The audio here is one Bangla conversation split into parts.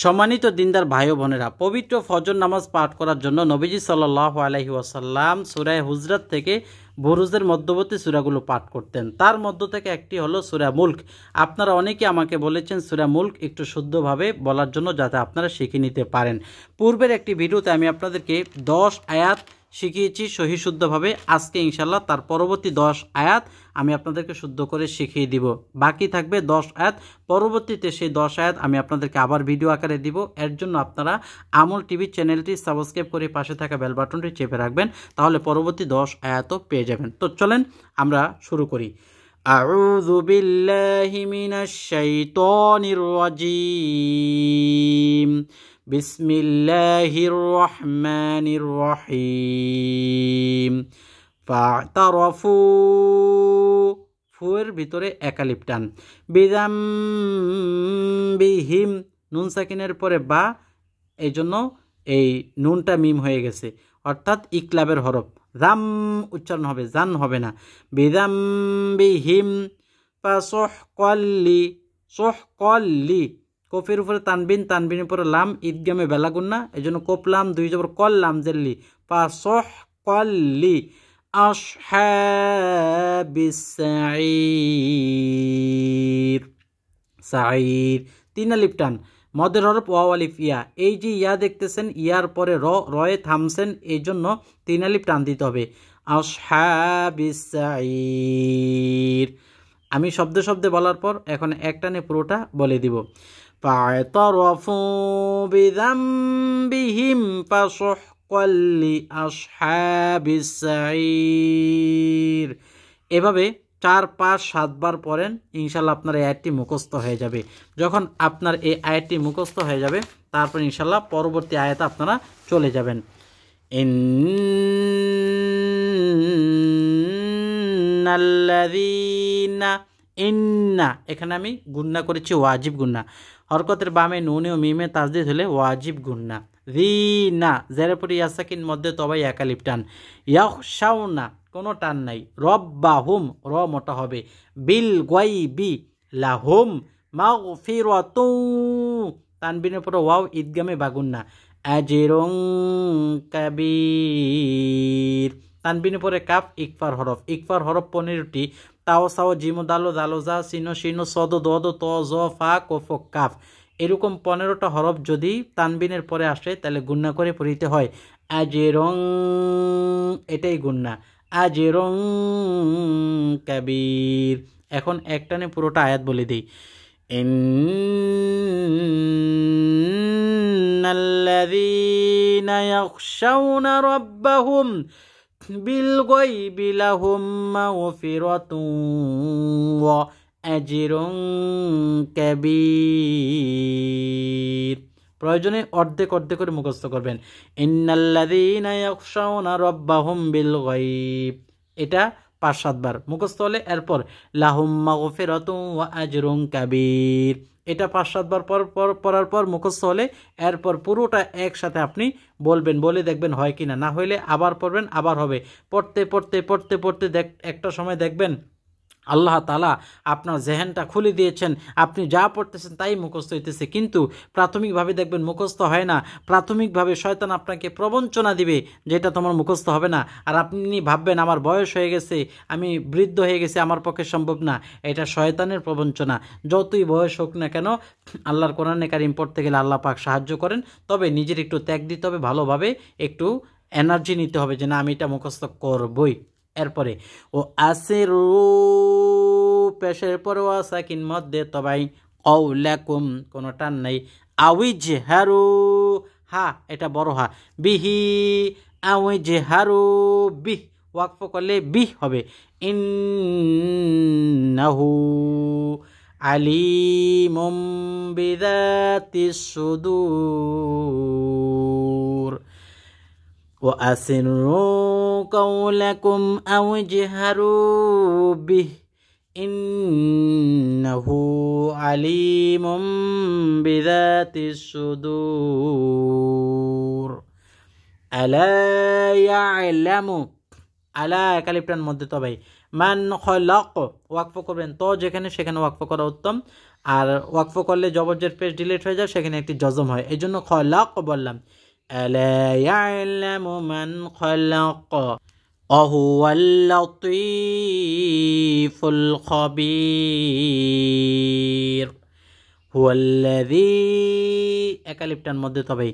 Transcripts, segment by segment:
সম্মানিত দিনদার ভাই ও বোনেরা, পবিত্র ফজর নামাজ পাঠ করার জন্য নবীজি সাল্লাল্লাহু আলাইহি ওয়াসাল্লাম সূরা হুজরাত থেকে বুরুজের মধ্যবর্তী সূরাগুলো পাঠ করতেন। তার মধ্য থেকে একটি হলো সূরা মুলক। আপনারা অনেকে আমাকে বলেছেন সূরা মুলক একটু শুদ্ধভাবে বলার জন্য, যাতে আপনারা শিখে নিতে পারেন। পূর্বের একটি ভিডিওতে আমি আপনাদেরকে 10 আয়াত শিখিয়েছি সহি শুদ্ধভাবে। আজকে ইনশাল্লাহ তার পরবর্তী 10 আয়াত আমি আপনাদেরকে শুদ্ধ করে শিখিয়ে দিব। বাকি থাকবে 10 আয়াত। পরবর্তীতে সেই 10 আয়াত আমি আপনাদেরকে আবার ভিডিও আকারে দিব। এর জন্য আপনারা আমল টিভি চ্যানেলটি সাবস্ক্রাইব করে পাশে থাকা বেল বাটনটি চেপে রাখবেন, তাহলে পরবর্তী 10 আয়াতও পেয়ে যাবেন। তো চলেন আমরা শুরু করি। আউযু বিল্লাহি মিনাশ শাইতানির রাজিম। বিসমিল্লাহির রহমানির রহিম। ফা'তারাফু, ফুয়ের ভিতরে একালিপ টান। বিযামবিহিম, নুন সাকিনের পরে বা, এই জন্য এই নুনটা মিম হয়ে গেছে, অর্থাৎ ইকলাবের হরফ। জাম উচ্চারণ হবে, জান হবে না। বিযামবিহিম ফাসহকাল্লি, সহকাল্লি, কফের উপরে তানবিন, তানবিনের উপরে লাম, ঈদগামে বেলাগুন্না, এই জন্য কোপ লাম দুই জবর কল লাম জেল্লি, ফাসহকাল্লি আসহাবিস সাঈর। সাঈর তিন আলিফ টান, মদের হরফ ওয়াও আলিফ ইয়া। এই যে ইয়া দেখতেছেন, ইয়ার পরে রয়ে থামছেন, এই জন্য তিন আলিফ টান দিতে হবে। আসহাবিস সাঈর। আমি শব্দে শব্দে বলার পর এখন এক টানে পুরোটা বলে দিব। ফা'তারাফু বিযামবিহিম ফাসহকাল্লি আসহাবিস সাঈর। এভাবে 4, 5, 7 বার পড়েন, ইনশাল্লাহ আপনার এই আয়াতটি মুখস্থ হয়ে যাবে। যখন আপনার এই আয়াতটি মুখস্থ হয়ে যাবে, তারপর ইনশাল্লাহ পরবর্তী আয়াতে আপনারা চলে যাবেন। ইন্নাল্লাযীনা, ইন্না, এখানে আমি গুন্না করেছি ওয়াজিব গুন্না। হরকতের বামে নুনে ও মিমে তাসদীদ হলে ওয়াজিব গুন্না। রিনা, জেরের পরে ইয়া সাকিন মধ্যে তবাই একালিপ টান। ইয়াখশাউনা, কোনো টান নাই। রব্বাহুম, র মোটা হবে। বিল গায়বি লাহুম মাগফিরাতুন, তানবিনের পরে ওয়াও ঈদগামে বাগুন্না। আজরুন কাবীর, তানবিনের পরে কাফ ইকফার হরফ। ইকফার হরফ 15টি। তাও সাও জিমু দালো দালো জা সিনো শিনো সদ দদ ত জ ফা কফ কাফ, এরকম 15টা হরফ যদি তানবিনের পরে আসে তাহলে গুন্না করে পড়িতে হয়। আজরুন, এটাই গুন্না। আজরুন কাবীর। এখন একটানে পুরোটা আয়াত বলে দিই। ইন্নাল্লাযীনা ইয়াখশাউনা রাব্বাহুম বিল গায়বি লাহুম মাগফিরাতুন ওয়া আজরুন কাবীর। প্রয়োজনে অর্ধেক অর্ধেক করে মুখস্থ করবেন। ইন্নাল্লাযীনা ইয়াখশাউনা রাব্বাহুম বিল গায়ব, এটা 5-7 বার মুখস্থ হলে এরপর লাহুম মাগফিরাতুন ওয়া আজরুন কাবীর, এটা 5-7 বার পড়ার পর মুখস্থ হলে এরপর পুরোটা একসাথে আপনি বলবেন, বলে দেখবেন হয় কিনা। না হইলে আবার পড়বেন, আবার হবে। পড়তে পড়তে পড়তে পড়তে একটা সময় দেখবেন আল্লাহ তাআলা আপনার জেহেনটা খুলে দিয়েছেন, আপনি যা পড়তেছেন তাই মুখস্থ হইতেছে। কিন্তু প্রাথমিকভাবে দেখবেন মুখস্থ হয় না। প্রাথমিকভাবে শয়তান আপনাকে প্রবঞ্চনা দিবে যেটা তোমার মুখস্থ হবে না, আর আপনি ভাববেন আমার বয়স হয়ে গেছে, আমি বৃদ্ধ হয়ে গেছি, আমার পক্ষে সম্ভব না। এটা শয়তানের প্রবঞ্চনা। যতই বয়স হোক না কেন, আল্লাহর কোরআনে কারিম পড়তে গেলে আল্লাহ পাক সাহায্য করেন। তবে নিজের একটু ত্যাগ দিতে হবে, ভালোভাবে একটু এনার্জি নিতে হবে যে না আমি এটা মুখস্থ করবই। এরপরে ও আসিরু, পেশের পরে ওয়া সাকিন মধ্যে তবাই কওলাকুম, কোনো টান নাই। আউইজহারু, হা এটা বড় হা। বিহি, আউইজহারু বিহ, ওয়াকফ করলে বিহ হবে। ইন্নাহু আলিমুম বিযাতিস সুদূর। وأسروا قولكم أو اجهروا به إنه عليم بذات الصدور। ألا يعلم, আলা একালিপটার মধ্যে তবে মান খলাক, ওয়াকফ করবেন। তো যেখানে সেখানে ওয়াকফ করা উত্তম। আর ওয়াকফ করলে জবরজের পেশ ডিলিট হয়ে যায়, সেখানে একটি জজম হয়, এই জন্য খলাক বললাম। আলা ইয়ালামু মান খলাক ওয়াহুয়াল লাতীফুল খবীর। হুয়াল্লাযী একালিপটার মধ্যে তবে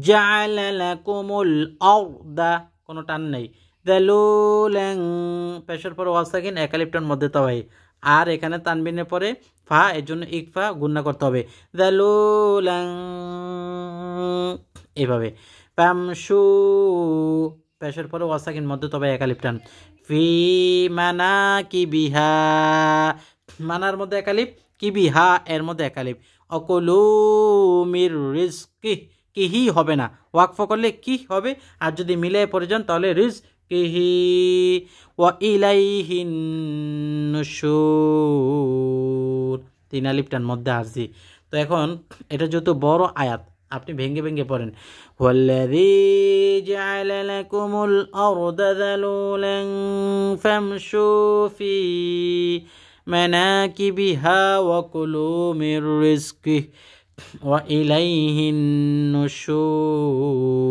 জাআলা লাকুমুল আরদা, কোনো টান নেই, যালুলান পেশের পর ওয়াও সাকিন একালিপটার মধ্যে তবে, আর এখানে তানবিনের পরে ফা, এর জন্য ইকফা গুণনা করতে হবে, যালুলান এইভাবে। ফামশু পেশের পরে ওয়াও সাকিন মধ্যে তবে একালিপটান, ফি মানাকিবিহা মানার মধ্যে একালিপ, কিবিহা এর মধ্যে একালিপ, অকুলু মির রিজকি কিহি হবে না, ওয়াকফ করলে কি হবে, আর যদি মিলে পড়ে যান তাহলে রিজকিহি। ওয়া ইলাইহিন নুশুর, তিন আলিফটার মধ্যে আরজি। তো এখন এটা যেহেতু বড় আয়াত, আপনি ভেঙে ভেঙে পড়েন। হুয়াল্লাযী জাআলা লাকুমুল আরদা যালুলান ফামশু ফি মানাকিবিহা ওয়া কুলু মির রিজকিহি ওয়া ইলাইহিন নুশুর।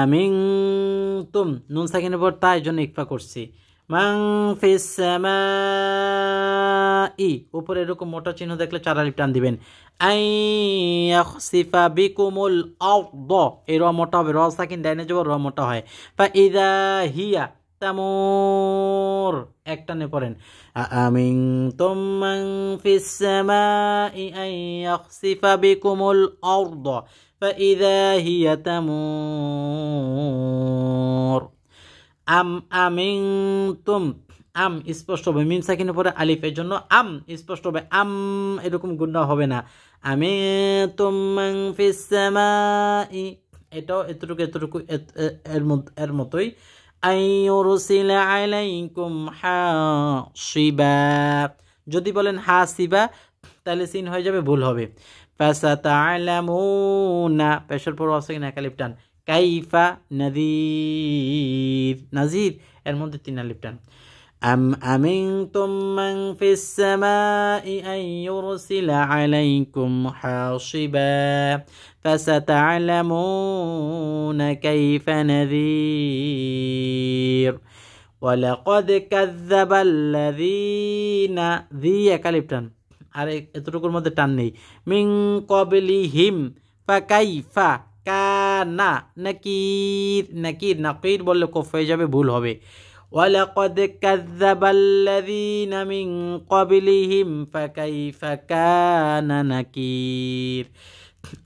আমিনতুম নুন সাকিনের পর তাই জন্য ইকফা করছি। মান ফিস সামাই উপরে এরকম মোটা চিহ্ন দেখলে চার আলিফ টান দিবেন। আই ইয়াখসিফা বিকুমুল আরদ, এই র মোটা হবে, র সাকিন ডাইনে যাব, র মোটা হয়। ফা ইযা হিয়া তামুর, এক টানে পড়েন। আমিনতুম মান ফিস সামাই আই ইয়াখসিফা বিকুমুল আরদ فإذا هي تمور। আমিনতুম আম স্পষ্ট হবে, মিম সাকিনের পরে আলিফ, এর জন্য আম স্পষ্ট হবে, আম এরকম গুণা হবে না। আমিনতুম মান ফিস সামাই, এটাও এতটুকু এর মতোই। আইয়ুরসিলা আলাইকুম হাসিবা, যদি বলেন হাসিবা তাহলে সিন হয়ে যাবে, ভুল হবে। ফাসাতা'লামুনা পেশের পর ওয়াসাকিন একালিফ টান, কাইফা নাযীর, নাযীর এর মধ্যে তিন আলিফ টান। আম আমিনতুম মান ফিস সামাই আন ইউরসিলা আলাইকুম হাসিবা ফাসাতা'লামুনা কাইফা নাযীর। ওয়ালাকাদ কাযযাবাল্লাযীনা, যী একালিফ টান, আর এতটুকুর মধ্যে টান নেই। মিন ক্বাবলিহিম ফাকাইফা কানা নাকির, নাকির নাকির বললে কফ হয়ে যাবে, ভুল হবে। ওয়ালাকাদ কাযযাবাল্লাযীনা মিন ক্বাবলিহিম ফাকাইফা কানা নাকির।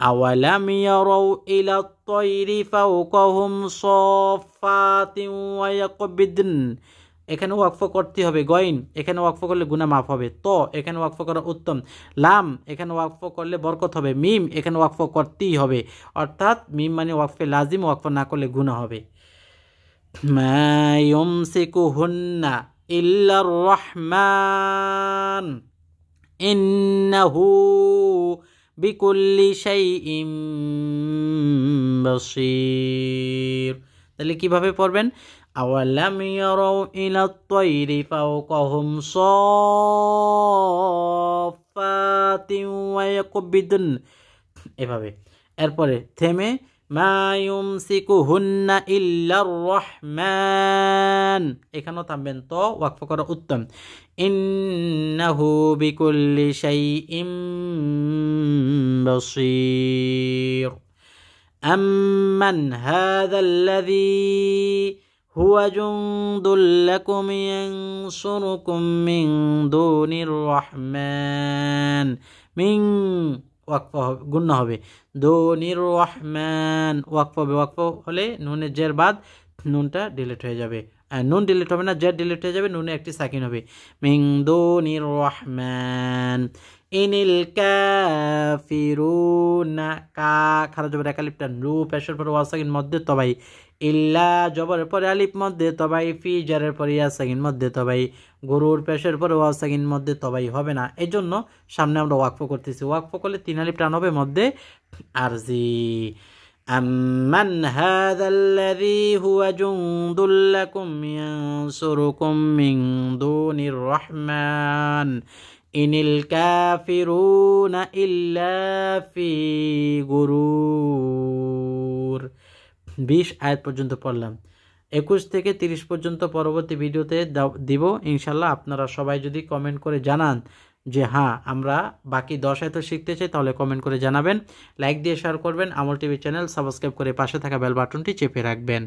আওয়ালাম ইয়ারাউ ইলাত তায়রি ফাওকাহুম সাফফাতিন ওয়া ইয়াকবিদন, এখানে ওয়াকফ করতে হবে, গইন এখানে ওয়াকফ করলে গুনাহ মাফ হবে, তো এখানে ওয়াকফ করা উত্তম, লাম এখানে ওয়াকফ করলে বরকত হবে, মিম এখানে ওয়াকফ করতেই হবে, অর্থাৎ মিম মানে ওয়াকফে লাজিম, ওয়াকফ না করলে গুনাহ হবে। মা ইউমসিকুহুন্না ইল্লার রহমান ইন্নাহু বিকুল্লি শাইইন বাসীর। তাহলে কিভাবে পড়বেন? আওয়ালাম ইয়ারাউ ইলাত তায়রি ফাওকাহুম সাফফাতিন ওয়া ইয়াকবিদুন, এভাবে। এরপরে থেমে মা ইউমসিকুহুন্না ইল্লার রহমান, এখানেও থামবেন, তো ওয়াকফ করা উত্তম। ইন্নাহু বিকুল্লি শাইইন বাসীর। আম্মান হাযাল্লাযী হুয়া জুনদুল লাকুম ইয়ানসুরুকুম মিন দুনির রহমান, মিন ওয়াকফ গুণনা হবে, দুনির রহমান ওয়াকফ হবে, ওয়াকফ হলে নুনের জের বাদ নুনটা ডিলিট হয়ে যাবে, নুন ডিলিট হবে না, জের ডিলিট হয়ে যাবে, নুনে একটি সাকিন হবে। মিন দুনির রহমান। ইনিল কাফিরুনা, কা খারা জবর একালিফ টান, রু পেশের পরে ওয়াও সাকিন মধ্যে তবাই, ইল্লা জবরের পরে আলিফ মধ্যে তবাই, ফি জারের পরে ইয়া সাকিন মধ্যে তবাই, গরুর পেশের পরে ওয়াও সাকিন মধ্যে তবাই হবে না, এই জন্য সামনে আমরা ওয়াকফ করতেছি। ওয়াকফ করলে তিন আলিফ টান হবে মধ্যে আরজি। আম্মান হাযাল্লাযী হুয়া জুনদুল লাকুম ইয়ানসুরুকুম মিন দুনির রহমান ইনিল কাফিরুনা ইল্লা ফি গুরুর। 20 আয়াত পর্যন্ত পড়লাম। 21 থেকে 30 পর্যন্ত পরবর্তী ভিডিওতে দিব ইনশাল্লাহ। আপনারা সবাই যদি কমেন্ট করে জানান যে হ্যাঁ আমরা বাকি 10 আয়াত শিখতে চাই, তাহলে কমেন্ট করে জানাবেন। লাইক দিয়ে শেয়ার করবেন। আমল টিভি চ্যানেল সাবস্ক্রাইব করে পাশে থাকা বেল বাটনটি চেপে রাখবেন।